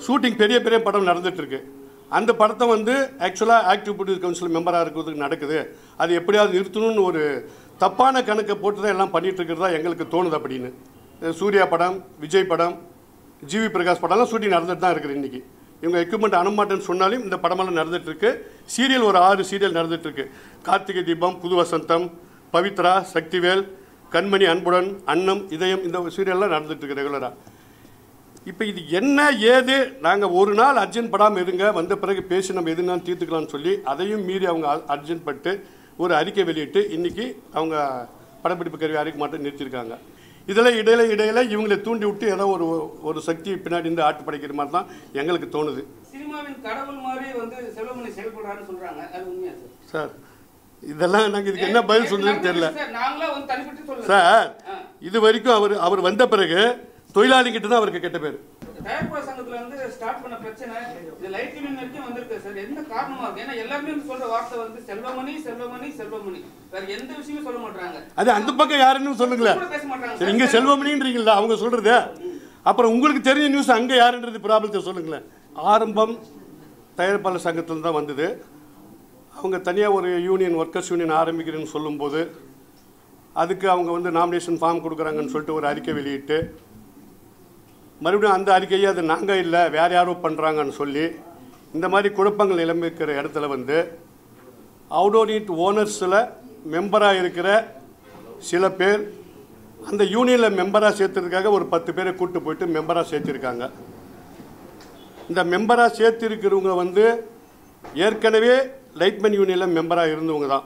Shooting பெரிய பெரிய படம் நடந்துகிட்ருக்கு. அந்த படத்தை வந்து ஆக்சுவலாக ஆக்டிவ் ப்ரொடியூசர் கவுன்சில் மெம்பராக இருக்கிறதுக்கு நடக்குது. அது எப்படியாவது நிறுத்தணும்னு ஒரு தப்பான கணக்கை போட்டு தான் எல்லாம் பண்ணிகிட்டு இருக்கிறதா எங்களுக்கு தோணுது. அப்படின்னு சூர்யா படம், விஜய் படம், ஜிவி பிரகாஷ் படம்லாம் ஷூட்டிங் நடந்துட்டு தான் இருக்குது. இன்றைக்கி இவங்க எக்யூப்மெண்ட் அனுமாட்டேன்னு சொன்னாலும் இந்த படமெல்லாம் நடந்துகிட்ருக்கு. சீரியல் ஒரு 6 சீரியல் நடந்துகிட்ருக்கு. கார்த்திகை தீபம், புது வசந்தம், பவித்ரா, சக்திவேல், கண்மணி, அன்புடன், அன்னம், இதயம், இந்த சீரியல்லாம் நடந்துகிட்ருக்கு ரெகுலராக. இப்போ இது என்ன ஏது, நாங்கள் ஒரு நாள் அர்ஜென்ட் படாமல் இருங்க, வந்த பிறகு பேசி நம்ம எதுனாலும் தீர்த்துக்கலாம்னு சொல்லி அதையும் மீறி அவங்க அர்ஜென்ட் பட்டு ஒரு அறிக்கை வெளியிட்டு இன்றைக்கி அவங்க படப்பிடிப்பு கருவி அறிக்கை மட்டும் நிறுத்தியிருக்காங்க. இதில் இடையில இவங்களை தூண்டி விட்டு ஏதோ ஒரு சக்தி பின்னாடி இந்த ஆட்டு படைக்கிற மாதிரி தான் எங்களுக்கு தோணுது. சினிமாவின் கடவுள் மாதிரி வந்து செல்வமணி செயல்படுறாருன்னு சொல்கிறாங்க, அது உண்மையா சார்? இதெல்லாம் நாங்கள் இதுக்கு என்ன பதில் சொல்றதுன்னு தெரியல சார். இது வரைக்கும் அவர் வந்த பிறகு தொழிலாளிகிட்ட தான் அவருக்கு கெட்ட பேர். தயாரிப்பாளர் சங்கத்துல வந்து ஸ்டார்ட் பண்ண பிரச்சனை இது லைட் யூனியன் வரைக்கும் வந்திருக்கு சார். என்ன காரணமா இருக்கு? ஏன்னா எல்லாருமே சொல்ற வார்த்தை வந்து செல்வமணி செல்வமணி செல்வமணி, வேற எந்த விஷயமும் சொல்ல மாட்டாங்க. அது அந்த பக்கம் யாருன்னு சொல்லுங்களேன். சரி, இங்க செல்வமணின்றீங்களா அவங்க சொல்றது? அப்புறம் உங்களுக்கு தெரிஞ்ச நியூஸ் அங்க யாருன்றது ப்ராப்ளத்தை சொல்லுங்களேன். ஆரம்பம் தயாரிப்பாளர் சங்கத்தில் தான் வந்தது. அவங்க தனியாக ஒரு யூனியன், ஒர்க்கர்ஸ் யூனியன் ஆரம்பிக்கிறேன்னு சொல்லும்போது அதுக்கு அவங்க வந்து நாமினேஷன் ஃபார்ம் கொடுக்குறாங்கன்னு சொல்லிட்டு ஒரு அறிக்கை வெளியிட்டு மறுபடியும் அந்த அறிக்கையை அது நாங்கள் இல்லை வேறு யாரோ பண்ணுறாங்கன்னு சொல்லி இந்த மாதிரி குழப்பங்கள் நிலைமைக்கிற இடத்துல வந்து அவுடோனிட் ஓனர்ஸில் மெம்பராக இருக்கிற சில பேர் அந்த யூனியனில் மெம்பராக சேர்த்துறதுக்காக ஒரு 10 பேரை கூப்பிட்டு போயிட்டு மெம்பராக சேர்த்திருக்காங்க. இந்த மெம்பராக சேர்த்திருக்கிறவங்க வந்து ஏற்கனவே லைட்மேன் யூனியனில் மெம்பராக இருந்தவங்க தான்.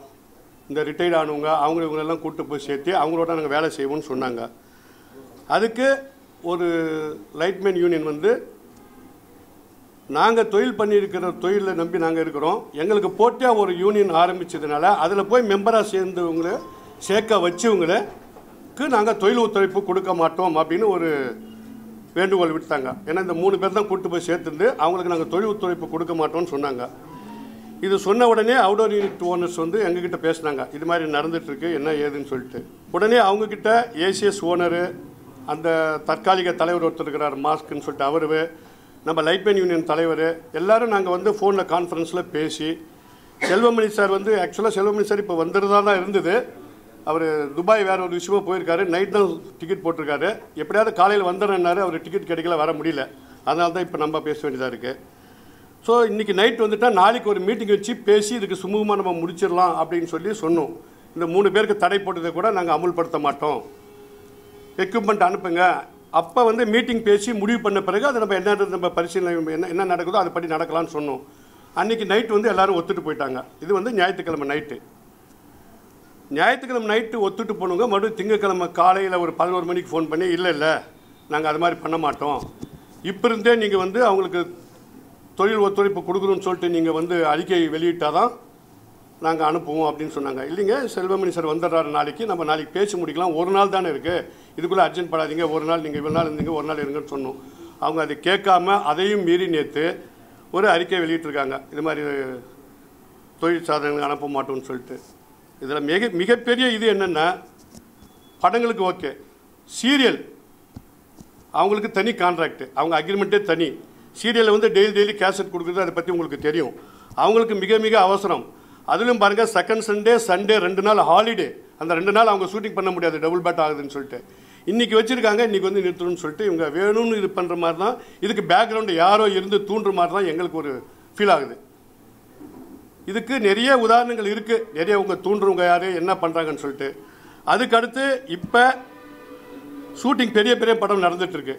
இந்த ரிட்டையர்ட் ஆனவங்க இவங்களெல்லாம் கூப்பிட்டு போய் சேர்த்து அவங்களோட நாங்கள் வேலை செய்வோம்னு சொன்னாங்க. அதுக்கு ஒரு லைட்மேன் யூனியன் வந்து நாங்கள் தொழில் பண்ணியிருக்கிற தொழிலை நம்பி நாங்கள் இருக்கிறோம், எங்களுக்கு போட்டியாக ஒரு யூனியன் ஆரம்பித்ததுனால அதில் போய் மெம்பராக சேர்ந்தவங்களை சேர்க்க வச்சவங்களுக்கு நாங்கள் தொழில் ஒத்துழைப்பு கொடுக்க மாட்டோம் அப்படின்னு ஒரு வேண்டுகோள் விட்டாங்க. ஏன்னா இந்த 3 பேர் தான் கூப்பிட்டு போய் சேர்த்துருந்து அவங்களுக்கு நாங்கள் தொழில் ஒத்துழைப்பு கொடுக்க மாட்டோம்னு சொன்னாங்க. இது சொன்ன உடனே அவுடோர் யூனிட் ஓனர்ஸ் வந்து எங்ககிட்ட பேசினாங்க, இது மாதிரி நடந்துகிட்ருக்கு என்ன ஏதுன்னு சொல்லிட்டு. உடனே அவங்கக்கிட்ட ஏசிஎஸ் ஓனரு, அந்த தற்காலிக தலைவர் ஒருத்தர் இருக்கிறார் மாஸ்க்குன்னு சொல்லிட்டு அவர், நம்ம லைட்மேன் யூனியன் தலைவர் எல்லோரும் நாங்கள் வந்து ஃபோனில் கான்ஃபரன்ஸில் பேசி செல்வமணி சார் வந்து ஆக்சுவலாக செல்வமணி சார் இப்போ வந்துடுறதா தான் இருந்தது. அவர் துபாய் வேறு ஒரு விஷயமாக போயிருக்காரு, நைட் தான் டிக்கெட் போட்டிருக்காரு. எப்படியாவது காலையில் வந்துடுறேன்னாரு, அவர் டிக்கெட் கிடைக்கல, வர முடியல. அதனால தான் இப்போ நம்ம பேச வேண்டியதாக இருக்குது. ஸோ இன்றைக்கி நைட் வந்துட்டால் நாளைக்கு ஒரு மீட்டிங் வச்சு பேசி இதுக்கு சுமூகமாக நம்ம முடிச்சிடலாம் அப்படின்னு சொல்லி சொன்னோம். இந்த 3 பேருக்கு தடை போட்டதை கூட நாங்கள் அமுல்படுத்த மாட்டோம், எக்யூப்மெண்ட் அனுப்புங்க. அப்போ வந்து மீட்டிங் பேசி முடிவு பண்ண பிறகு அதை நம்ம என்னன்றது நம்ம பரிசீலனை என்ன நடக்குதோ அதை படி நடக்கலாம்னு சொன்னோம். அன்றைக்கி நைட்டு வந்து எல்லோரும் ஒத்துட்டு போயிட்டாங்க. இது வந்து ஞாயிற்றுக்கிழமை நைட்டு ஒத்துட்டு போனவங்க மறுபடியும் திங்கக்கிழமை காலையில் ஒரு 11 மணிக்கு ஃபோன் பண்ணி இல்லை நாங்கள் அது மாதிரி பண்ண மாட்டோம், இப்போ இருந்தே நீங்கள் வந்து அவங்களுக்கு தொழில் ஒத்துழைப்பு கொடுக்குறோன்னு சொல்லிட்டு நீங்கள் வந்து அறிக்கை வெளியிட்டால் தான் நாங்கள் அனுப்புவோம் அப்படின்னு சொன்னாங்க. இல்லைங்க, செல்வமணி சார் வந்துடுறாரு நாளைக்கு, நம்ம நாளைக்கு பேசி முடிக்கலாம், ஒரு நாள் தானே இருக்குது, இதுக்குள்ளே அர்ஜென்ட் படாதீங்க, ஒரு நாள் நீங்கள் இவ்வளோ நாள் இருந்தீங்க, ஒரு நாள் இருங்கன்னு சொன்னோம். அவங்க அதை கேட்காம அதையும் மீறி நேற்று ஒரு அறிக்கை வெளியிட்டிருக்காங்க, இது மாதிரி தொழில் சாதனங்கள் அனுப்ப மாட்டோம்னு சொல்லிட்டு. இதில் மிகப்பெரிய இது என்னென்னா, படங்களுக்கு ஓகே, சீரியல் அவங்களுக்கு தனி கான்ட்ராக்டு, அவங்க அக்ரிமெண்ட்டே தனி. சீரியலில் வந்து டெய்லி கேசட் கொடுக்குறது, அதை பற்றி உங்களுக்கு தெரியும். அவங்களுக்கு மிக அவசரம். அதிலும் பாருங்கள், செகண்ட் சண்டே 2 நாள் ஹாலிடே. அந்த 2 நாள் அவங்க ஷூட்டிங் பண்ண முடியாது, டபுள் பேட் ஆகுதுன்னு சொல்லிட்டு இன்றைக்கி வச்சுருக்காங்க. இன்றைக்கி வந்து நிறுத்தணும்னு சொல்லிட்டு இவங்க வேணும்னு இது பண்ணுற மாதிரி தான். இதுக்கு பேக்ரவுண்டு யாரோ இருந்து தூண்டுற மாதிரி தான் எங்களுக்கு ஒரு ஃபீல் ஆகுது. இதுக்கு நிறைய உதாரணங்கள் இருக்குது, நிறைய உங்க தூண்டுறவங்க யார் என்ன பண்ணுறாங்கன்னு சொல்லிட்டு. அதுக்கடுத்து இப்போ ஷூட்டிங் பெரிய படம் நடந்துகிட்ருக்கு.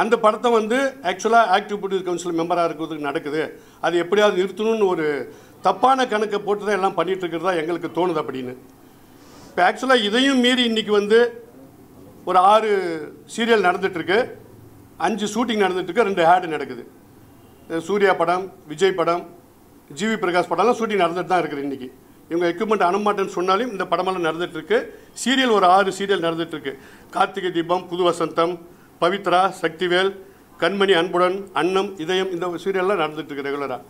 அந்த படத்தை வந்து ஆக்சுவலாக ஆக்டிவ் ப்ரொடியூசர் கவுன்சில் மெம்பராக இருக்கிறதுக்கு நடக்குது. அது எப்படியாவது நிறுத்தணும்னு ஒரு தப்பான கணக்கை போட்டு தான் எல்லாம் பண்ணிகிட்டு இருக்கிறதா எங்களுக்கு தோணுது. அப்படின்னு இப்போ ஆக்சுவலாக இதையும் மீறி இன்றைக்கி வந்து ஒரு 6 சீரியல் நடந்துகிட்ருக்கு, 5 ஷூட்டிங் நடந்துகிட்ருக்கு, 2 ஆடு நடக்குது. சூர்யா படம், விஜய் படம், ஜிவி பிரகாஷ் படம்லாம் ஷூட்டிங் நடந்துட்டு தான் இருக்குது. இன்றைக்கி இவங்க எக்யூப்மெண்ட் அனுமாட்டேன்னு சொன்னாலும் இந்த படமெல்லாம் நடந்துகிட்ருக்கு. சீரியல் ஒரு 6 சீரியல் நடந்துகிட்ருக்கு. கார்த்திகை தீபம், புது வசந்தம், பவித்ரா, சக்திவேல், கண்மணி, அன்புடன், அன்னம், இதயம், இந்த சீரியல்லாம் நடந்துகிட்ருக்கு ரெகுலராக.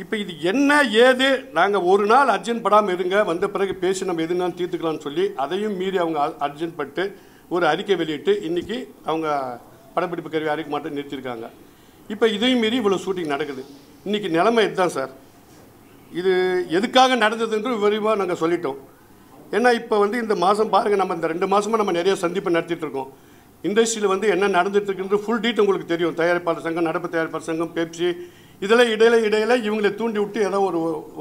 இப்போ இது என்ன ஏது, நாங்கள் ஒரு நாள் அர்ஜென்ட் படாமல் இருங்க, வந்த பிறகு பேசி நம்ம எதுனாலும் தீர்த்துக்கலாம்னு சொல்லி அதையும் மீறி அவங்க அர்ஜென்ட் பட்டு ஒரு அறிக்கை வெளியிட்டு இன்றைக்கி அவங்க படப்பிடிப்பு கருவி அறிக்கை மட்டும் நிறுத்தியிருக்காங்க. இப்போ இதையும் மீறி இவ்வளோ ஷூட்டிங் நடக்குது. இன்றைக்கி நிலைமை இதுதான் சார். இது எதுக்காக நடந்ததுன்று விரிவாக நாங்கள் சொல்லிட்டோம். ஏன்னா இப்போ வந்து இந்த மாதம் பாருங்கள், நம்ம இந்த 2 மாதமாக நம்ம நிறைய சந்திப்பு நடத்திட்டு இருக்கோம். இண்டஸ்ட்ரியில் வந்து என்ன நடந்துட்டு இருக்குன்ற ஃபுல் டீட் உங்களுக்கு தெரியும். தயாரிப்பாளர் சங்கம், நடப்பு தயாரிப்பாளர் சங்கம், பெப்சி, இதெல்லாம் இடையில இவங்களை தூண்டி விட்டு ஏதோ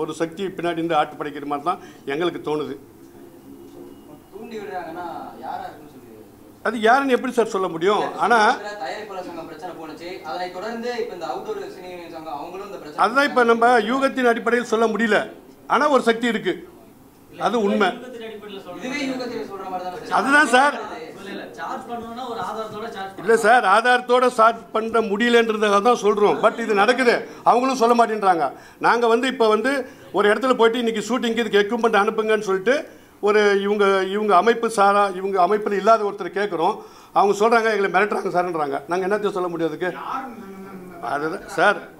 ஒரு சக்தி பின்னாடி இருந்து ஆட்டு படைக்கிற மாதிரி தான் எங்களுக்கு தோணுது. அது யாருன்னு எப்படி சார் சொல்ல முடியும்? ஆனால் அதுதான் இப்போ நம்ம யூகத்தின் அடிப்படையில் சொல்ல முடியல. ஆனால் ஒரு சக்தி இருக்கு, அது உண்மை. அதுதான் சார். இல்லை சார், ஆதாரத்தோட சார்ஜ் பண்ண முடியலன்றதாக தான் சொல்கிறோம். பட் இது நடக்குது, அவங்களும் சொல்ல மாட்டேன்றாங்க. நாங்கள் வந்து இப்போ வந்து ஒரு இடத்துல போயிட்டு இன்றைக்கி ஷூட்டிங்க்கு இதுக்கு எக்யூப்மெண்ட் அனுப்புங்கன்னு சொல்லிட்டு ஒரு இவங்க அமைப்பு சாரா, இவங்க அமைப்பில் இல்லாத ஒருத்தர் கேட்குறோம். அவங்க சொல்கிறாங்க எங்களை மிரட்டுறாங்க சார்ன்றாங்க. நாங்கள் என்னத்தையும் சொல்ல முடியாதுக்கு?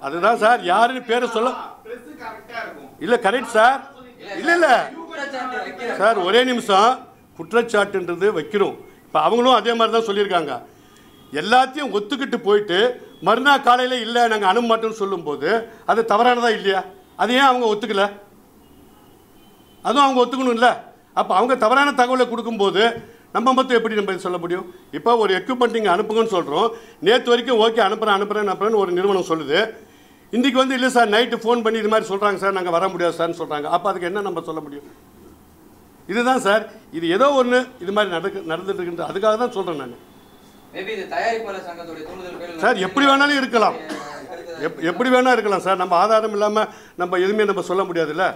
அதுதான் சார் யாருன்னு பேரை சொல்ல இல்லை. Correct sir. இல்லை சார், ஒரே நிமிஷம். குற்றச்சாட்டுன்றது வைக்கிறோம். இப்போ அவங்களும் அதே மாதிரி தான் சொல்லியிருக்காங்க. எல்லாத்தையும் ஒத்துக்கிட்டு போயிட்டு மறுநாள் காலையில் இல்லை நாங்கள் அனுப்ப மாட்டோம்னு சொல்லும்போது அது தவறானதா இல்லையா? அது ஏன் அவங்க ஒத்துக்கலை? அதுவும் அவங்க ஒத்துக்கணும் இல்லை? அப்போ அவங்க தவறான தகவலை கொடுக்கும்போது நம்ம மட்டும் எப்படி நம்ம சொல்ல முடியும்? இப்போ ஒரு எக்யூப்மெண்ட் நீங்கள் அனுப்புங்கன்னு சொல்கிறோம். நேற்று வரைக்கும் ஓகே அனுப்புகிறேன்னு ஒரு நிறுவனம் சொல்லுது. இன்றைக்கி வந்து இல்லை சார், நைட்டு ஃபோன் பண்ணி இது மாதிரி சொல்கிறாங்க சார், நாங்கள் வர முடியாது சார்னு சொல்கிறாங்க. அப்போ அதுக்கு என்ன நம்ம சொல்ல முடியும்? இதுதான் சார். இது ஏதோ ஒன்று இது மாதிரி நடந்துட்டு இருக்குன்ற அதுக்காக தான் சொல்கிறேன் நான். சார் எப்படி வேணாலும் இருக்கலாம், எப்படி வேணாலும் இருக்கலாம் சார். நம்ம ஆதாரம் இல்லாமல் நம்ம எதுவுமே நம்ம சொல்ல முடியாதுல்ல.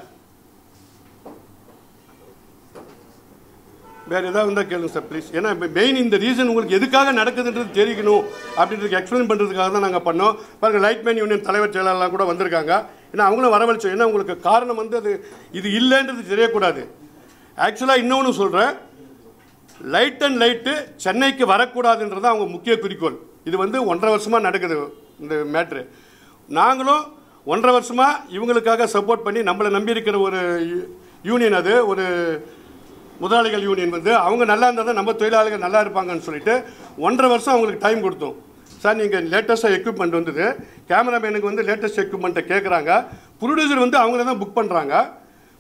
வேறு ஏதாவது இருந்தால் கேளுங்க சார் ப்ளீஸ். ஏன்னா இப்போ மெயின் இந்த ரீசன் உங்களுக்கு எதுக்காக நடக்குதுன்றது தெரிவிக்கணும் அப்படின்றதுக்கு எக்ஸ்பிளைன் பண்ணுறதுக்காக தான் நாங்கள் பண்ணோம். பாருங்கள், லைட்மேன் யூனியன் தலைவர் செயலாளர்லாம் கூட வந்திருக்காங்க. ஏன்னா அவங்களும் வரவழைச்சோம். ஏன்னா உங்களுக்கு காரணம் வந்து அது இது இல்லைன்றது தெரியக்கூடாது. ஆக்சுவலாக இன்னொன்று சொல்கிறேன், லைட் அண்ட் லைட்டு சென்னைக்கு வரக்கூடாதுன்றது அவங்க முக்கிய குறிக்கோள். இது வந்து 1.5 வருஷமாக நடக்குது இந்த மேட்ரு. நாங்களும் 1.5 வருஷமாக இவங்களுக்காக சப்போர்ட் பண்ணி நம்மளை நம்பியிருக்கிற ஒரு யூனியன், அது ஒரு முதலாளிகள் யூனியன் வந்து அவங்க நல்லா இருந்தால் தான் நம்ம தொழிலாளிகள் நல்லா இருப்பாங்கன்னு சொல்லிட்டு 1.5 வருஷம் அவங்களுக்கு டைம் கொடுத்தோம். சார் நீங்கள் லேட்டஸ்ட்டாக எக்யூப்மெண்ட் வந்தது, கேமராமேனுக்கு வந்து லேட்டஸ்ட் எக்யூப்மெண்ட்டை கேட்குறாங்க. ப்ரொடியூசர் வந்து அவங்கள தான் புக் பண்ணுறாங்க.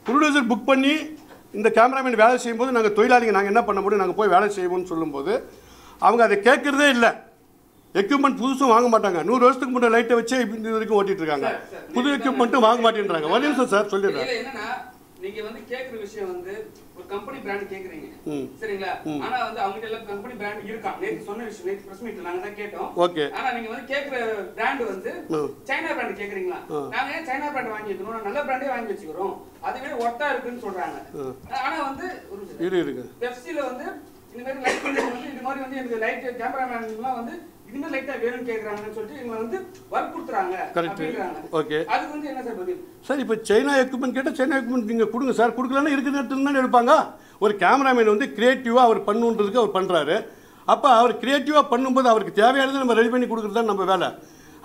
ப்ரொடியூசர் புக் பண்ணி இந்த கேமராமேன் வேலை செய்யும்போது நாங்கள் தொழிலாளிகள் நாங்கள் என்ன பண்ண முடியும், நாங்கள் போய் வேலை செய்வோம்னு சொல்லும்போது அவங்க அதை கேட்குறதே இல்லை. எக்யூப்மெண்ட் புதுசும் வாங்க மாட்டாங்க. 100 வருஷத்துக்கு முன்னாடி லைட்டை வச்சே இது வரைக்கும் ஓட்டிட்டு இருக்காங்க. புது எக்யூப்மெண்ட்டும் வாங்க மாட்டேன்றாங்க. ஒரு நிமிஷம் சார் சொல்லிடுறேன். நீங்க வந்து கேக்குற விஷயம் வந்து ஒரு கம்பெனி பிராண்ட் கேக்குறீங்க, சரிங்களா? ஆனா வந்து அவங்க எல்லாம் கம்பெனி பிராண்ட் இருக்காங்க. நேத்து சொன்ன விஷயம், நேத்து பிரஸ் மீட்ல நாங்க தான் கேட்டோம். ஓகே. ஆனா நீங்க வந்து கேக்குற பிராண்ட் வந்து சைனா பிராண்ட் கேக்குறீங்களா? நாங்க ஏன் சைனா பிராண்ட் வாங்கி வைக்கணும், நல்ல பிராண்டே வாங்கி வச்சுக்கிறோம், அதுவே ஒட்டா இருக்குன்னு சொல்றாங்க. ஆனா வந்து பெப்சில வந்து இந்த மாதிரி லைட் வந்து இது மாதிரி வந்து எனக்கு லைட் கேமராமேன்லாம் வந்து இதுமே லைட்டா வேணும்னு கேக்குறாங்கன்னு சொல்லிட்டு இவங்க வந்து வற்புறுத்துறாங்க அப்படிங்கறாங்க. ஓகே, அதுக்கு வந்து என்ன சார் பதில்? சார் இப்போ சைனா எக்யூப்மெண்ட் கேட்டால் சைனா எக்யூப்மெண்ட் நீங்கள் கொடுங்க சார். கொடுக்கலன்னா இருக்கிற இடத்துல தானே எடுப்பாங்க. ஒரு கேமராமேன் வந்து கிரியேட்டிவாக அவர் பண்ணுன்றதுக்கு அவர் பண்ணுறாரு. அப்போ அவர் கிரியேட்டிவாக பண்ணும்போது அவருக்கு தேவையானது நம்ம ரெடி பண்ணி கொடுக்குறது தான் நம்ம வேலை.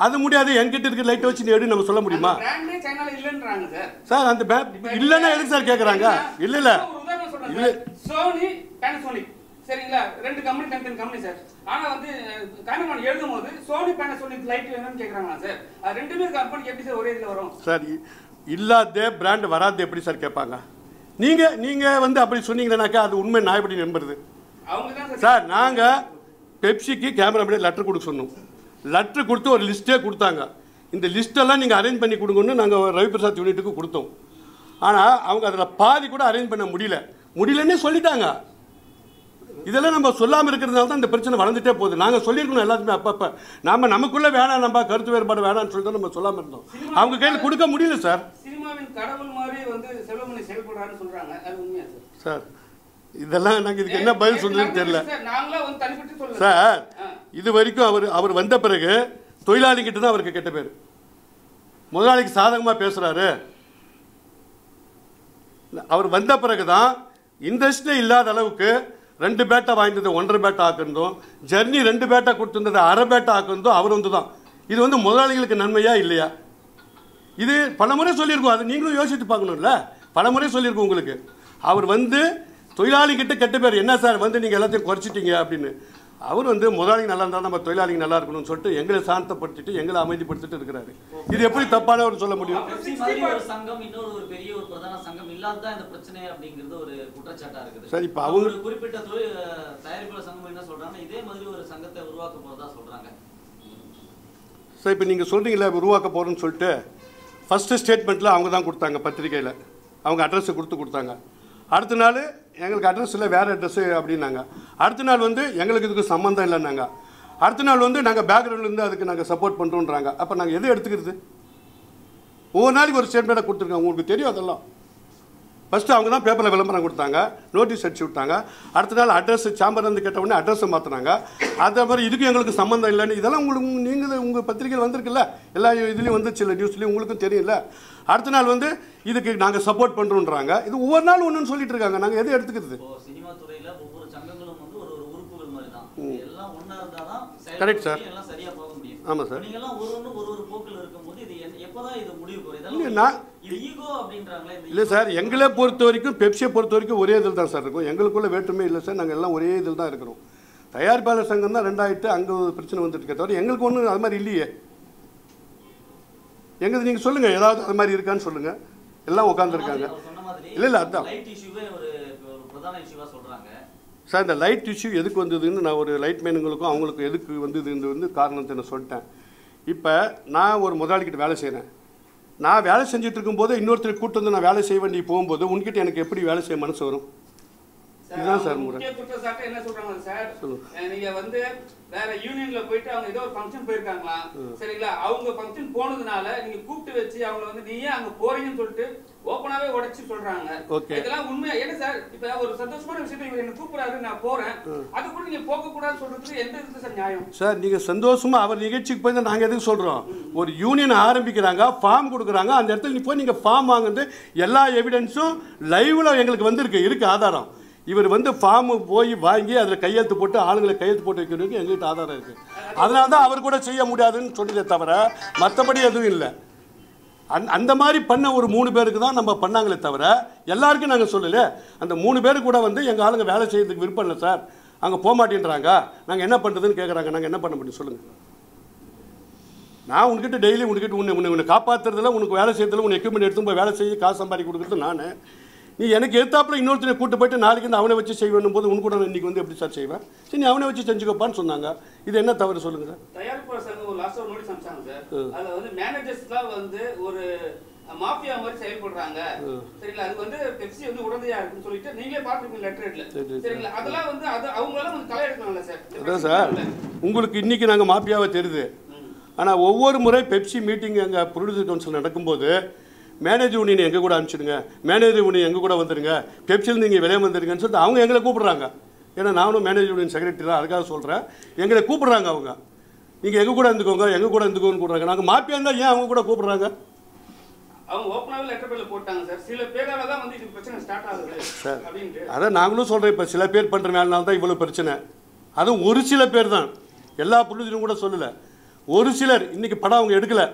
அது முடியாது. என்கிட்ட இருக்கிற லைட்டை வச்சு நீ எடு நம்ம சொல்ல முடியுமா சார்? அந்த இல்லைன்னா எதுக்கு சார் கேட்குறாங்க? இல்லை இல்லை இல்லை, சோனி பேனசோனிக், சரிங்களா? 2 கம்பெனி தனித்தனி கம்பெனி சார். ஆனா வந்து கேமராமேன் எழுதும்போது சோனி பேனசோனிக் லைட் வேணும்னு கேக்குறாங்க சார். அது ரெண்டுமே கம்பெனி எப்படி சார் ஒரே இதுல வரும் சார்? இல்லாத பிராண்ட் வராது எப்படி சார் கேட்பாங்க? நீங்க வந்து அப்படி சொன்னீங்கன்னாக்கா அது உண்மை நான் எப்படி நம்புறது சார்? நாங்கள் பெப்சிக்கு கேமராமேன் லெட்டர் கொடுக்க சொன்னோம். லெட்டர் கொடுத்து ஒரு லிஸ்ட்டே கொடுத்தாங்க. இந்த லிஸ்ட்டெல்லாம் நீங்கள் அரேஞ்ச் பண்ணி கொடுங்கன்னு நாங்கள் ரவி பிரசாத் யூனிட்டுக்கு கொடுத்தோம். ஆனால் அவங்க அதில் பாதி கூட அரேஞ்ச் பண்ண முடியலன்னே சொல்லிட்டாங்க. இதெல்லாம் நம்ம சொல்லாமல் இருக்கிறதுனால தான் இந்த பிரச்சனை வளர்ந்துட்டே போகுது. நாங்கள் சொல்லியிருக்கணும் எல்லாத்துமே அப்பப்போ. நமக்குள்ளே வேணாம், நம்ம கருத்து வேறுபாடு வேணாம்னு சொல்லிட்டு நம்ம சொல்லாமல் இருந்தோம். அவங்க கையில் கொடுக்க முடியல சார். சினிமாவின் கடவுள் மாதிரி வந்து செல்வமணி செயல்படுறான்னு சொல்கிறாங்க, அது உண்மையா சார்? இதெல்லாம் நாங்கள் இதுக்கு என்ன பதில் சொல்றதுன்னு தெரியல சார். இது வரைக்கும் அவர் வந்த பிறகு தொழிலாளிகிட்ட தான் அவருக்கு கெட்ட பேர். முதலாளிக்கு சாதகமாக பேசுகிறாரு. அவர் வந்த பிறகு தான் இண்டஸ்ட்ரி இல்லாத அளவுக்கு 2 பேட்டா வாங்கினது 1.5 பேட்டா ஆக்குறதும், ஜர்னி 2 பேட்டா கொடுத்துருந்தது 1/2 பேட்டா ஆக்குறதும் அவர் வந்து தான். இது வந்து முதலாளிகளுக்கு நன்மையா இல்லையா? இது பல முறை சொல்லியிருக்கோம். அது நீங்களும் யோசித்து பார்க்கணும்ல. பல முறை சொல்லியிருக்கோம் உங்களுக்கு. அவர் வந்து தொழிலாளிகிட்ட கெட்ட பேர். என்ன சார் வந்து நீங்கள் எல்லாத்தையும் குறைச்சிட்டீங்க அப்படின்னு. அவர் வந்து முதலாளி நல்லா இருந்தால் நம்ம தொழிலாளிங்க நல்லா இருக்கணும்னு சொல்லிட்டு எங்களை சாந்தப்படுத்திட்டு எங்களை அமைதிப்படுத்திட்டு இருக்கிறாரு. இது எப்படி தப்பானவர் சொல்ல முடியும்? சங்கம் இன்னொரு ஒரு பெரிய ஒரு பிரதான சங்கம் இல்லாததான் இந்த பிரச்சனை அப்படிங்கிறது ஒரு குற்றச்சாட்டா இருக்குது. சரி, இப்போ அவங்க குறிப்பிட்ட தயாரிப்பாளர் சங்கம் என்ன சொல்றாங்க, இதே மாதிரி ஒரு சங்கத்தை உருவாக்க போறதா சொல்றாங்க. சார் இப்போ நீங்கள் சொல்கிறீங்களே உருவாக்க போகிறோன்னு சொல்லிட்டு ஃபஸ்ட்டு ஸ்டேட்மெண்ட்டில் அவங்க தான் கொடுத்தாங்க, பத்திரிகையில் அவங்க அட்ரஸை கொடுத்தாங்க. அடுத்த நாள் எங்களுக்கு அட்ரஸ் இல்லை, வேறு அட்ரஸ்ஸு அப்படின்னாங்க. அடுத்த நாள் வந்து எங்களுக்கு இதுக்கு சம்மந்தம் இல்லைன்னாங்க. அடுத்த நாள் வந்து நாங்கள் பேக்ரவுண்ட்லேருந்து அதுக்கு நாங்கள் சப்போர்ட் பண்ணுறோன்றாங்க. அப்போ நாங்கள் எது எடுத்துக்கிறது? ஒவ்வொரு நாளைக்கு ஒரு ஸ்டேட்மெண்ட்டை கொடுத்துருக்காங்க. உங்களுக்கு தெரியும் அதெல்லாம். ஃபஸ்ட்டு அவங்க தான் பேப்பரில் விளம்பரம் கொடுத்தாங்க, நோட்டீஸ் அடிச்சு விட்டாங்க. அடுத்த நாள் அட்ரஸ் சாம்பர்லேருந்து கேட்ட உடனே அட்ரஸை மாற்றினாங்க. அதே மாதிரி இதுக்கும் எங்களுக்கு சம்மந்தம் இல்லைன்னு இதெல்லாம் உங்களுக்கு நீங்கள் உங்கள் பத்திரிகையில் வந்திருக்குல்ல, எல்லா இதுலேயும் வந்துச்சு இல்லை, நியூஸ்லேயும் உங்களுக்கும் தெரியல. அடுத்த நாள் வந்து இதுக்கு நாங்கள் சப்போர்ட் பண்ணுறோன்றாங்க. இது ஒவ்வொரு நாள் ஒன்றுன்னு சொல்லிட்டு இருக்காங்க. நாங்கள் எது எடுத்துக்கிறது? சினிமா துறையில் ஒவ்வொரு சங்கங்களும் வந்து ஒரு உறுப்புகள் மாதிரி தான், எல்லாம் ஒன்றா இருந்தால் தான் கரெக்ட் சார், எல்லாம் சரியாக போக முடியும். ஆமாம் சார். நீங்கள்லாம் ஒரு போக்கில் இருக்கும்போது இது எப்போதான் இது முடிவு போகுது? இல்லை சார், எங்களை பொறுத்த வரைக்கும் பெப்சியை பொறுத்த வரைக்கும் ஒரே இதில் தான் சார் இருக்கும். எங்களுக்குள்ள வேற்றுமே இல்லை சார். நாங்கள் எல்லாம் ஒரே இதில் தான் இருக்கிறோம். தயாரிப்பாளர் சங்கம் தான் 2 அங்கே ஒரு பிரச்சனை வந்துட்டு தவிர எங்களுக்கு ஒன்றும் அது மாதிரி இல்லையே. எங்களுக்கு நீங்கள் சொல்லுங்கள், ஏதாவது அது மாதிரி இருக்கான்னு சொல்லுங்கள். எல்லாம் உட்காந்துருக்காங்க. இல்லை அதுதான் சார். இந்த லைட் இஷ்யூ எதுக்கு வந்ததுன்னு நான் ஒரு லைட் மேனுங்களுக்கும் அவங்களுக்கும் எதுக்கு வந்ததுன்னு வந்து காரணத்தை நான் சொல்லிட்டேன். இப்போ நான் ஒரு முதலாளிக்கிட்ட வேலை செய்கிறேன். நான் வேலை செஞ்சுட்டு இருக்கும்போது இன்னொருத்தர் கூட்டு வந்து நான் வேலை செய்ய வேண்டி போகும்போது உன்கிட்ட எனக்கு எப்படி வேலை செய்ய மனசு வரும்? இதுதான் சார் முறை. குற்றச்சாட்டு என்ன சொல்றாங்க சார், நீங்க வந்து வேற யூனியன்ல போயிட்டு அவங்க ஏதோ ஒரு ஃபங்க்ஷன் போயிருக்காங்களா, சரிங்களா? அவங்க ஃபங்க்ஷன் போனதுனால நீங்க கூப்பிட்டு வச்சு அவங்க வந்து நீ ஏன் அங்க போறீங்கன்னு சொல்லிட்டு ஓப்பனாவே உடைச்சு சொல்றாங்க. இதெல்லாம் உண்மையா? என்ன சார், இப்ப ஒரு சந்தோஷமான விஷயத்தை இவர் என்ன கூப்பிடுறாரு, நான் போறேன், அது கூட நீங்க போக கூடாதுன்னு சொல்றதுக்கு எந்த விதத்துல சார் நியாயம்? சார் நீங்க சந்தோஷமா அவர் நிகழ்ச்சிக்கு போய் நாங்க எதுக்கு சொல்றோம்? ஒரு யூனியன் ஆரம்பிக்கிறாங்க, ஃபார்ம் கொடுக்குறாங்க, அந்த இடத்துல நீ போய் நீங்க ஃபார்ம் வாங்குறது எல்லா எவிடன்ஸும் லைவ்ல எங்களுக்கு இருக்கு ஆதாரம். இவர் வந்து ஃபார்மு போய் வாங்கி அதில் கையெழுத்து போட்டு ஆளுங்களை கையெழுத்து போட்டு வைக்கிறதுக்கு எங்கள்கிட்ட ஆதாரம் இருக்குது. அதனால தான் அவர் கூட செய்ய முடியாதுன்னு சொல்லியதே தவிர மற்றபடி எதுவும் இல்லை. அந்த மாதிரி பண்ண ஒரு 3 பேருக்கு தான் நம்ம பண்ணாங்களே தவிர எல்லாருக்கும் நாங்கள் சொல்லலை. அந்த 3 பேருக்கு கூட வந்து எங்கள் ஆளுங்க வேலை செய்யறதுக்கு விருப்பம் இல்லை சார், அங்கே போக மாட்டேன்றாங்க, நாங்கள் என்ன பண்ணுறதுன்னு கேட்குறாங்க. நாங்கள் என்ன பண்ண முடியும் சொல்லுங்கள்? நான் உங்ககிட்ட டெய்லி உன்னை காப்பாற்றுறதுல, உனக்கு வேலை செய்யறதுல, உன் எக்யூப்மெண்ட் எடுத்து போய் வேலை செய்ய காசு சம்பாதி கொடுக்குறது நான். நீ எனக்கு எதிர்த்தாப்புல இன்னொருத்தனை கூட்டு போயிட்டு நாளைக்கு வந்து அவனை வச்சு செய்வேன் போது உனக்கு கூட இன்னைக்கு வந்து எப்படி சார் செய்வேன்? சரி, நீ அவனை வச்சு செஞ்சுக்கப்பான்னு சொன்னாங்க. இது என்ன தவறு சொல்லுங்க சார்? தயாரிப்பாளர் சங்கம் லாஸ்ட் நோட்டீஸ் அனுப்பிச்சாங்க சார். அதுல வந்து மேனேஜர்ஸ்லாம் வந்து ஒரு மாஃபியா மாதிரி செயல்படுறாங்க, சரிங்களா? அது வந்து பெப்சி வந்து உடந்தையா இருக்குன்னு சொல்லிட்டு நீங்களே பார்த்துருக்கீங்க லெட்டர்ல, சரிங்களா? அதெல்லாம் வந்து அது அவங்களால வந்து களை எடுக்கணும்ல சார்? அதான் சார், உங்களுக்கு இன்னைக்கு நாங்கள் மாஃபியாவை தெரியுது. ஆனால் ஒவ்வொரு முறை பெப்சி மீட்டிங் எங்கள் ப்ரொடியூசர் கவுன்சில் நடக்கும்போது மேனேஜர் யூனியன் எங்கள் கூட அனுப்பிச்சிடுங்க, மேனேஜர் யூனியன் எங்கள் கூட வந்துடுங்க, பெப்சியில் நீங்கள் விலையை வந்துடுங்கன்னு சொல்லிட்டு அவங்க எங்களை கூப்பிட்றாங்க. ஏன்னா நானும் மேனேஜர் யூனியன் செக்ரட்டரி தான், அதுக்காக சொல்கிறேன். எங்களை கூப்பிட்றாங்க அவங்க, நீங்கள் எங்கள் கூட இருந்துக்கோங்க, எங்கள் கூட இருந்துக்கோன்னு கூப்பிட்றாங்க. நாங்கள் மாப்பியா இருந்தால் ஏன் அவங்க கூட கூப்பிட்றாங்க? அவங்க ஓப்பனாகவே லெட்டர் பேரில் போட்டாங்க சார். சில பேரால தான் வந்து இது பிரச்சனை ஸ்டார்ட் ஆகுது சார் அப்படின்ட்டு. அதான் நாங்களும் சொல்கிறேன், இப்போ சில பேர் பண்ணுற மேலே தான் இவ்வளோ பிரச்சனை. அதுவும் ஒரு சில பேர் தான், எல்லா ப்ரொடியூசரும் கூட சொல்லலை. ஒரு சிலர் இன்னைக்கு படம் அவங்க எடுக்கலை,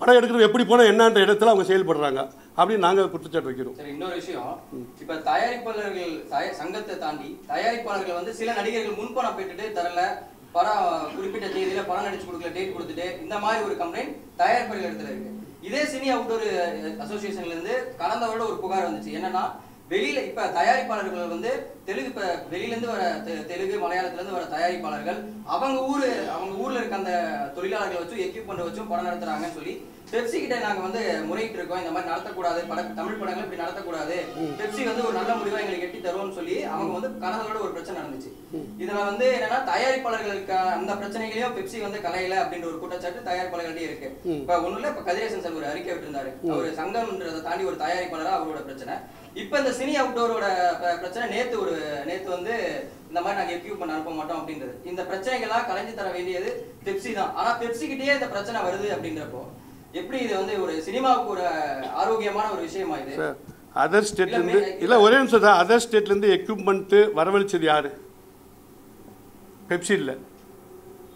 படம் எடுக்கிறது எப்படி போனால் என்னன்ற இடத்துல அவங்க செயல்படுறாங்க அப்படின்னு நாங்கள் குற்றச்சாட்டு வைக்கிறோம். சரி, இன்னொரு விஷயம், இப்போ தயாரிப்பாளர்கள் சங்கத்தை தாண்டி தயாரிப்பாளர்கள் வந்து சில நடிகர்கள் முன்பணம் பெற்றுட்டு தரல, படம் குறிப்பிட்ட தேதியில படம் நடிச்சு கொடுக்கல, டேட் கொடுத்துட்டு, இந்த மாதிரி ஒரு கம்ப்ளைண்ட் தயாரிப்பாளர்கள் இடத்துல இருக்கு. இதே சினி அவுட்டோர் அசோசியேஷன்ல இருந்து கடந்த வருடம் ஒரு புகார் வந்துச்சு. என்னன்னா, வெளியில இப்ப தயாரிப்பாளர்கள் வந்து தெலுங்கு வெளியில இருந்து வர தெலுங்கு மலையாளத்துல இருந்து வர தயாரிப்பாளர்கள் அவங்க ஊர்ல இருக்க அந்த தொழிலாளர்களை வச்சு எக்யூப்மெண்ட் வச்சும் படம் நடத்துறாங்கன்னு சொல்லி பெப்சி கிட்ட நாங்க வந்து முறையிட்டு இருக்கோம். இந்த மாதிரி நடத்தக்கூடாது, தமிழ் படங்கள் இப்படி நடத்தக்கூடாது, பெப்சி வந்து ஒரு நல்ல முடிவா எங்களுக்கு எட்டி தருவோம்னு சொல்லி அவங்க வந்து கடந்தோட ஒரு பிரச்சனை நடந்துச்சு. இதுல வந்து என்னன்னா, தயாரிப்பாளர்களுக்கு அந்த பிரச்சனைகளையும் பெப்சி வந்து கலையில அப்படின்ற ஒரு குற்றச்சாட்டு தயாரிப்பாளர்களே இருக்கு. இப்ப ஒண்ணுல இப்ப கதிரேசன் சார் ஒரு அறிக்கை விட்டுருந்தாரு, அவர் சங்கம்ன்றதை தாண்டி ஒரு தயாரிப்பாளரா அவரோட பிரச்சனை. இப்ப இந்த சினி அவுட்டோரோட பிரச்சனை நேத்து வந்து இந்த மாதிரி நாங்க எக்யூப்மெண்ட் அனுப்ப மாட்டோம் அப்படின்றது. இந்த பிரச்சனைகள்லாம் கலைஞ்சு தர வேண்டியது பெப்சி தான். ஆனா பெப்சி கிட்டே இந்த பிரச்சனை வருது அப்படின்றப்போ எப்படி இது வந்து ஒரு சினிமாவுக்கு ஒரு ஆரோக்கியமான ஒரு விஷயமா இது? அதர் ஸ்டேட்ல இருந்து இல்ல, ஒரே நிமிஷம் தான், அதர் ஸ்டேட்ல இருந்து எக்யூப்மெண்ட் வரவழைச்சது யாரு? பெப்சி இல்லை,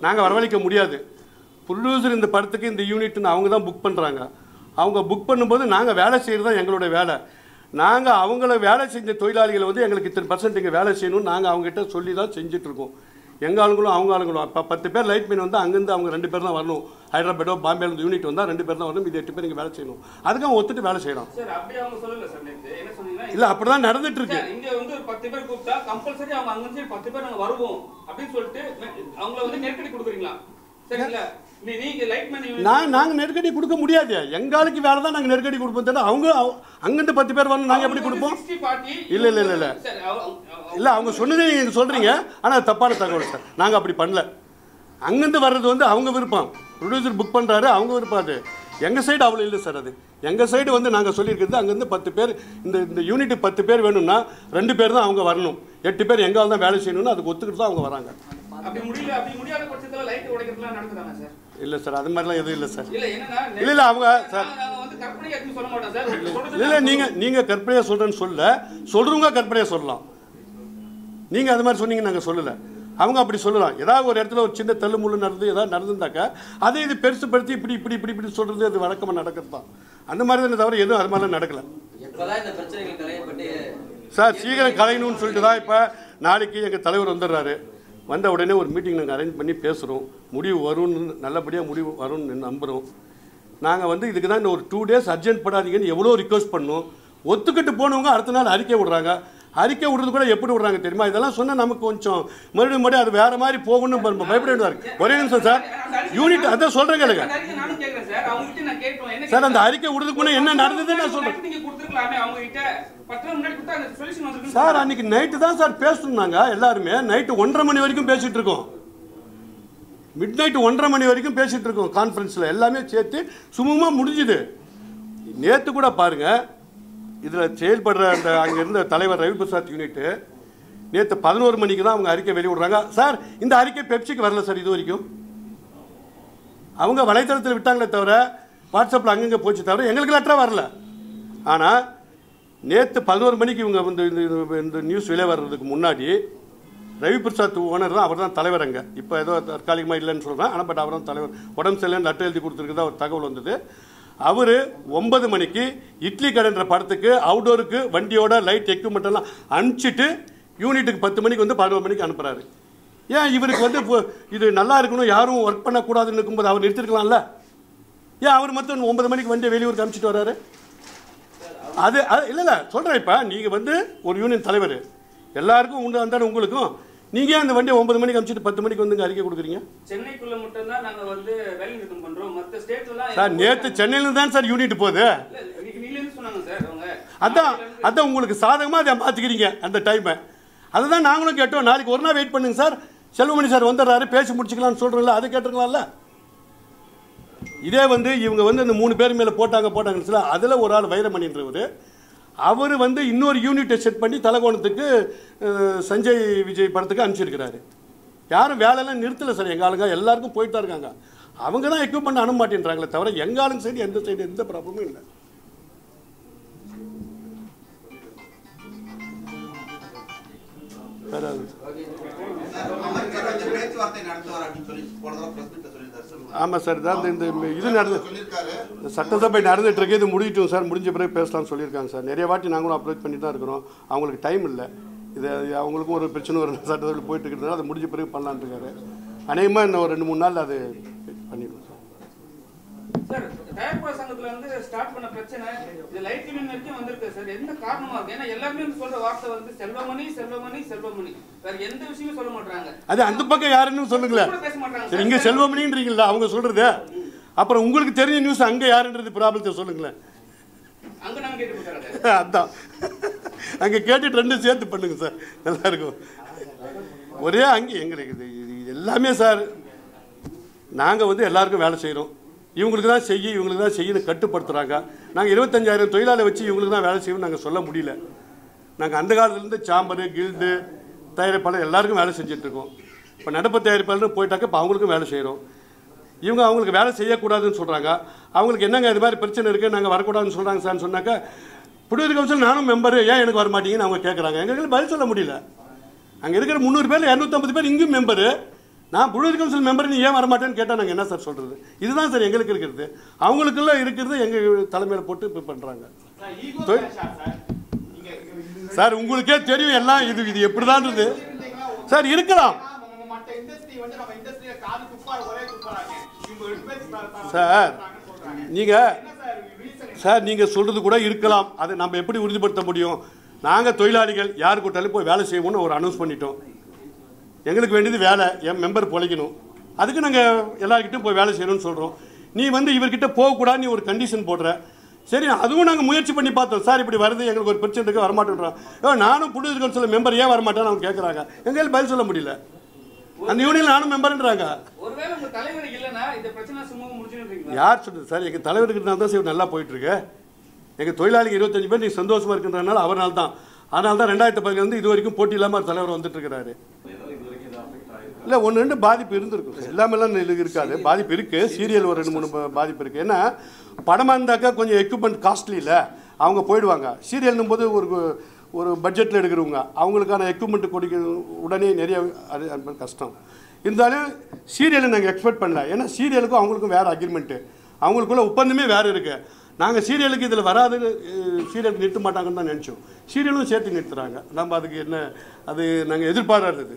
நாங்கள் வரவழைக்க முடியாது. ப்ரொடியூசர் இந்த படத்துக்கு இந்த யூனிட்னு அவங்க தான் புக் பண்ணுறாங்க. அவங்க புக் பண்ணும்போது நாங்கள் வேலை செய்கிறது தான் எங்களோட வேலை. நாங்கள் அவங்கள வேலை செஞ்ச தொழிலாளிகளை வந்து எங்களுக்கு இத்தனை % இங்கே வேலை செய்யணும்னு நாங்கள் அவங்ககிட்ட சொல்லி தான் செஞ்சிட்ருக்கோம். எங்கள் ஆளுங்களும் அவங்க ஆளுங்களும். இப்போ 10 பேர் லைட்மேன் வந்து அங்கேருந்து அவங்க 2 பேர் தான் வரணும். ஹைதராபாடோ பாம்பேலேருந்து யூனிட் வந்தால் 2 பேர் தான் வரணும். இது 8 பேர் இங்கே வேலை செய்யணும். அதுக்கு அவங்க ஒத்துட்டு வேலை செய்யணும். இல்லை அப்படி தான் நடந்துட்டு இருக்கு. இங்கே வந்து ஒரு 10 பேர் கூப்பிட்டா கம்பல்சரி அவங்க அங்கே 10 பேர் நாங்கள் வருவோம் அப்படின்னு சொல்லிட்டு அவங்கள வந்து நெருக்கடி கொடுக்குறீங்களா? சரிங்களா? நாங்கள் நெருக்கடி கொடுக்க முடியாது. எங்களுக்கு வேலை தான் நாங்கள் நெருக்கடி கொடுப்போம். அவங்க அங்கேருந்து 10 பேர் வரணும், நாங்கள் எப்படி கொடுப்போம்? இல்லை இல்லை இல்லை இல்லை இல்லை அவங்க சொன்னதே நீங்கள் சொல்கிறீங்க. ஆனால் தப்பான தகவல் சார். நாங்கள் அப்படி பண்ணல. அங்கேருந்து வர்றது வந்து அவங்க விருப்பம். ப்ரொடியூசர் புக் பண்ணுறாரு, அவங்க விருப்பம். அது எங்கள் சைடு அவ்வளோ இல்லை சார். அது எங்கள் சைடு வந்து நாங்கள் சொல்லியிருக்கிறது அங்கேருந்து 10 பேர் இந்த யூனிட் 10 பேர் வேணும்னா 2 பேர் தான் அவங்க வரணும். 8 பேர் எங்கால் தான் வேலை செய்யணும்னு அதுக்கு ஒத்துக்கிட்டு தான் அவங்க வராங்க. இல்லை சார் அது மாதிரிலாம் எதுவும் இல்லை சார். இல்லை இல்லை அவங்க சார் இல்லை நீங்கள் கற்பனையாக சொல்கிறேன்னு சொல்கிறவங்க கற்பனையாக சொல்லலாம். நீங்கள் அது மாதிரி சொன்னீங்க, நாங்கள் சொல்லலை. அவங்க அப்படி சொல்லலாம். ஏதாவது ஒரு இடத்துல ஒரு சின்ன தள்ளுமுள்ளு நடந்து ஏதாவது நடந்துருந்தாக்கா அதை இது பெருசுப்படுத்தி இப்படி இப்படி இப்படி இப்படி சொல்கிறது அது வழக்கமாக நடக்கிறது தான். அந்த மாதிரி தானே தவிர எதுவும் அது மாதிரிலாம் நடக்கலை சார். சீக்கிரம் கலையணும்னு சொல்லிட்டு தான் இப்போ நாளைக்கு எங்கள் தலைவர் வந்துடுறாரு. வந்த உடனே ஒரு மீட்டிங் நாங்கள் அரேஞ்ச் பண்ணி பேசுகிறோம். முடிவு வரும்னு நல்லபடியாக முடிவு வரும்னு நம்புகிறோம். நாங்கள் வந்து இதுக்கு தான் இந்த ஒரு 2 days அர்ஜென்ட் படாதீங்கன்னு எவ்வளோ ரிக்வஸ்ட் பண்ணோம். ஒத்துக்கிட்டு போனவங்க அடுத்த நாள் அறிக்கை விடுறாங்க. அறிக்கை விடுறது கூட எப்படி விடுறாங்க தெரியுமா? இதெல்லாம் சொன்னால் நமக்கு கொஞ்சம் மறுபடியும் அது வேறு மாதிரி போகணும்னு பயப்பட வேண்டியதாக இருக்குது. ஒரே நிமிஷம் சார். யூனிட் அதான் சொல்கிறேங்க இல்லைங்க சார். அந்த அறிக்கை விடுறதுக்கு முன்னே என்ன நடந்ததுன்னு நான் சொல்கிறேன் சார். அன்னைக்கு நைட்டு தான் சார் பேசணும்னாங்க எல்லாருமே. நைட்டு 1:30 மணி வரைக்கும் பேசிகிட்டு இருக்கோம். மிட் நைட்டு 1:30 மணி வரைக்கும் பேசிகிட்டு இருக்கோம் கான்ஃபரன்ஸில். எல்லாமே சேர்த்து சுமூகமாக முடிஞ்சுது. நேற்று கூட பாருங்கள், இதில் செயல்படுற அந்த அங்கே இருந்த தலைவர் ரவி பிரசாத் யூனிட்டு நேற்று 11 மணிக்கு தான் அவங்க அறிக்கை வெளியிடுறாங்க. சார் இந்த அறிக்கை பெப்சிக்கு வரல சார். இது வரைக்கும் அவங்க வலைத்தளத்தில் விட்டாங்களே தவிர வாட்ஸ்அப்பில் அங்கங்கே போச்சு தவிர எங்களுக்கு லெட்டராக வரல. ஆனால் நேற்று 11 மணிக்கு இவங்க வந்து இந்த நியூஸ் வெளியே வர்றதுக்கு முன்னாடி ரவி பிரசாத் ஓனர் தான், அவர் தான் தலைவர். அங்கே இப்போ ஏதோ தற்காலிகமாக இல்லைன்னு சொல்கிறேன். ஆனால் பட் அவர் தான் தலைவர். உடம்பு சரியில்லைன்னு லெட்டர் எழுதி கொடுத்துருக்குதா ஒரு தகவல் வந்தது. அவர் 9 மணிக்கு இட்லி கடைன்ற படத்துக்கு அவுடோருக்கு வண்டியோட லைட் எக்யூப்மெண்ட் எல்லாம் அனுப்பிச்சிட்டு யூனிட்டுக்கு 10 மணிக்கு வந்து 11 மணிக்கு அனுப்புகிறாரு. ஏன் இவருக்கு வந்து இது நல்லா இருக்கணும், யாரும் ஒர்க் பண்ணக்கூடாதுன்னு இருக்கும்போது அவர் நிறுத்திருக்கலாம்ல? ஏன் அவர் மொத்தம் 9 மணிக்கு வண்டியை வெளியூருக்கு அனுப்பிச்சிட்டு வர்றாரு? அது இல்லை இல்லை சொல்கிறேன். இப்போ நீங்கள் வந்து ஒரு யூனியன் தலைவர், எல்லாருக்கும் உண்டு அந்த உங்களுக்கும். நீங்கள் அந்த வண்டியை 9 மணிக்கு அனுப்பிச்சிட்டு 10 மணிக்கு வந்து அறிக்கை கொடுக்குறீங்க? சென்னைக்குள்ள மட்டும் தான் நாங்கள் வந்து வேலை நிறுத்தம் பண்ணுறோம். மற்ற ஸ்டேட்லாம் சார் நேற்று சென்னையில தான் சார் யூனிட் போகுது. அதான் உங்களுக்கு சாதகமாக அதை மாற்றிக்கிறீங்க அந்த டைமை. அதுதான் நாங்களும் கேட்டோம். நாளைக்கு ஒரு நாள் வெயிட் பண்ணுங்க சார். செல்வமணி சார் வந்துடுறாரு, பேசி முடிச்சுக்கலாம்னு சொல்கிறோம்ல, அதை கேட்டுருக்கலாம்ல. இதே வந்து இவங்க வந்து அந்த 3 பேர் மேலே போட்டாங்கன்னு சொல்ல, அதில் ஒரு ஆள் வைரமணின்றவர், அவர் வந்து இன்னொரு யூனிட்டை செட் பண்ணி தலகோணத்துக்கு சஞ்சய் விஜய் படத்துக்கு அனுப்பிச்சிருக்கிறாரு. யாரும் வேலையெல்லாம் நிறுத்தலை சார். எங்கள் ஆளுங்க எல்லாருக்கும் போயிட்டு தான் இருக்காங்க. அவங்க தான் எக்யூப்மெண்ட் அனுப்ப மாட்டேன்றாங்களே தவிர எங்கள் ஆளுங்க சைடு எந்த சைடு எந்த ப்ராப்ளமும் இல்லை. ஆமாம் சார். தான் இந்த இது சட்டசபை நடந்துட்டு இருக்கு. இது முடிஞ்சிட்டோம் சார். முடிஞ்ச பிறகு பேசலாம்னு சொல்லியிருக்காங்க சார். நிறைய வாட்டி நாங்களும் அப்ரோச் பண்ணி தான் இருக்கிறோம். அவங்களுக்கு டைம் இல்லை. இது அவங்களுக்கும் ஒரு பிரச்சனை ஒரு சட்டசபையில் போயிட்டு இருக்கிறதுனால அதை முடிஞ்ச பிறகு பண்ணலான்னு இருக்காரு. அநேகமாக இன்னும் ஒரு 2-3 நாள் அது பண்ணிடுவோம் சார். சார் தயாரிப்பாளர் சங்கத்துல வந்து ஸ்டார்ட் பண்ண பிரச்சனை இது லைட் யூனியன் வரைக்கும் வந்திருக்கு சார். என்ன காரணமா இருக்கு? ஏன்னா எல்லாருமே சொல்ற வார்த்தை வந்து செல்வமணி செல்வமணி செல்வமணி, வேற எந்த விஷயமும் சொல்ல மாட்டாங்க. அது அந்த பக்கம் யாருன்னு சொல்லுங்களேன். சரி, இங்க செல்வமணின்றீங்களா அவங்க சொல்றது? அப்புறம் உங்களுக்கு தெரிஞ்ச நியூஸ் அங்க யாருன்றது ப்ராப்ளத்தை சொல்லுங்களேன். அங்க நாங்க கேட்டு அதான் அங்க கேட்டுட்டு 2 சேர்த்து பண்ணுங்க சார், நல்லா இருக்கும். ஒரே அங்கே எங்களுக்கு இது எல்லாமே சார். நாங்கள் வந்து எல்லாருக்கும் வேலை செய்கிறோம். இவங்களுக்கு தான் இவங்களுக்கு தான் செய்யணும் கட்டுப்படுத்துகிறாங்க. நாங்கள் 25,000 தொழிலாளை வச்சு இவங்களுக்கு தான் வேலை செய்யணும்னு நாங்கள் சொல்ல முடியல. நாங்கள் அந்த காலத்துலேருந்து சாம்பர் கில்டு தயாரிப்பாளர் எல்லாருக்கும் வேலை செஞ்சிட்ருக்கோம். இப்போ நடப்பு தயாரிப்பாளர்னு போயிட்டாக்க இப்போ அவங்களுக்கும் வேலை செய்கிறோம். இவங்க அவங்களுக்கு வேலை செய்யக்கூடாதுன்னு சொல்கிறாங்க. அவங்களுக்கு என்னங்க இது மாதிரி பிரச்சனை இருக்குது, நாங்கள் வரக்கூடாதுன்னு சொல்கிறாங்க சார்னு சொன்னாக்கா, புடியூர் கவுன்சில் நானும் மெம்பரு, ஏன் எனக்கு வர மாட்டீங்கன்னு அவங்க கேட்குறாங்க. எங்களுக்கு பதில் சொல்ல முடியல. அங்கே இருக்கிற 300 பேர் 250 பேர் இங்கேயும் மெம்பரு. நான் புடியூர் கவுன்சில் மெம்பர் நீ ஏன் வரமாட்டேன்னு கேட்டால் நாங்கள் என்ன சார் சொல்கிறது? இதுதான் சார் எங்களுக்கு இருக்கிறது. அவங்களுக்குள்ள இருக்கிறது எங்கள் தலைமையில் போட்டு இப்போ பண்ணுறாங்க சார். உங்களுக்கே தெரியும் எல்லாம் இது எப்படிதான்றது சார். இருக்கலாம் மற்ற இண்டஸ்ட்ரி வந்து நம்ம இண்டஸ்ட்ரியில காது துப்பாரு ஒரே துப்பாராங்க. இவங்க 2 பேர் சார் சார் நீங்கள் சொல்கிறது கூட இருக்கலாம். அதை நம்ம எப்படி உறுதிப்படுத்த முடியும்? நாங்கள் தொழிலாளிகள் யார் கூட்டாலும் போய் வேலை செய்வோம்னு ஒரு அனௌன்ஸ் பண்ணிட்டோம். எங்களுக்கு வேண்டியது வேலை, என் மெம்பர் பொழைக்கணும். அதுக்கு நாங்கள் எல்லாருக்கிட்டும் போய் வேலை செய்யணும்னு சொல்கிறோம். நீ வந்து இவர்கிட்ட போகக்கூடாது நீ ஒரு கண்டிஷன் போடுற. சரி, அதுவும் நாங்கள் முயற்சி பண்ணி பார்த்தோம். சார் இப்படி வருது, எங்களுக்கு ஒரு பிரச்சனை இருக்குது, வரமாட்டேன்றோம். நானும் ப்ரொடியூசர் கவுன்சில் மெம்பர் ஏன் வரமாட்டேன்னு அவங்க கேட்குறாங்க. எங்களால் பதில் சொல்ல முடியல. அந்த யூனியன் நானும் மெம்பர்ன்றாங்க. ஒருவேளை உங்க தலைவர் இல்லைன்னா இந்த பிரச்சனை சுமூகம் முடிஞ்சுன்றீங்களா? யார் சொல்றது சார்? எங்கள் தலைவருக்கு தான் சார் நல்லா போயிட்டுருக்கு. எங்கள் தொழிலாளிகள் 25 பேர் நீங்கள் சந்தோஷமாக இருக்கின்றனால அவரால் தான். அதனால தான் 2015 இது வரைக்கும் போட்டி இல்லாமல் தலைவர் வந்துட்டு இருக்கிறாரு. இல்லை 1-2 பாதிப்பு இருந்திருக்கும். எல்லாமெல்லாம் இருக்காது, பாதிப்பு இருக்குது. சீரியல் ஒரு 2-3 பாதிப்பு இருக்குது. ஏன்னா படமாக இருந்தாக்கா கொஞ்சம் எக்யூப்மெண்ட் காஸ்ட்லி இல்லை, அவங்க போயிடுவாங்க. சீரியல்னும் போது ஒரு பட்ஜெட்டில் எடுக்கிறவங்க அவங்களுக்கான எக்யூப்மெண்ட் கொடுக்க உடனே நிறைய அது கஷ்டம். இருந்தாலும் சீரியலை நாங்கள் எக்ஸ்பெக்ட் பண்ணல. ஏன்னா சீரியலுக்கும் அவங்களுக்கும் வேறு அக்ரிமெண்ட்டு, அவங்களுக்குள்ள ஒப்பந்தமே வேறு இருக்குது. நாங்கள் சீரியலுக்கு இதில் வராது, சீரியலுக்கு நிறுத்த மாட்டாங்கன்னு தான் நினச்சோம். சீரியலும் சேர்த்து நிறுத்துகிறாங்க. நம்ம அதுக்கு என்ன, அது நாங்கள் எதிர்பாராதது.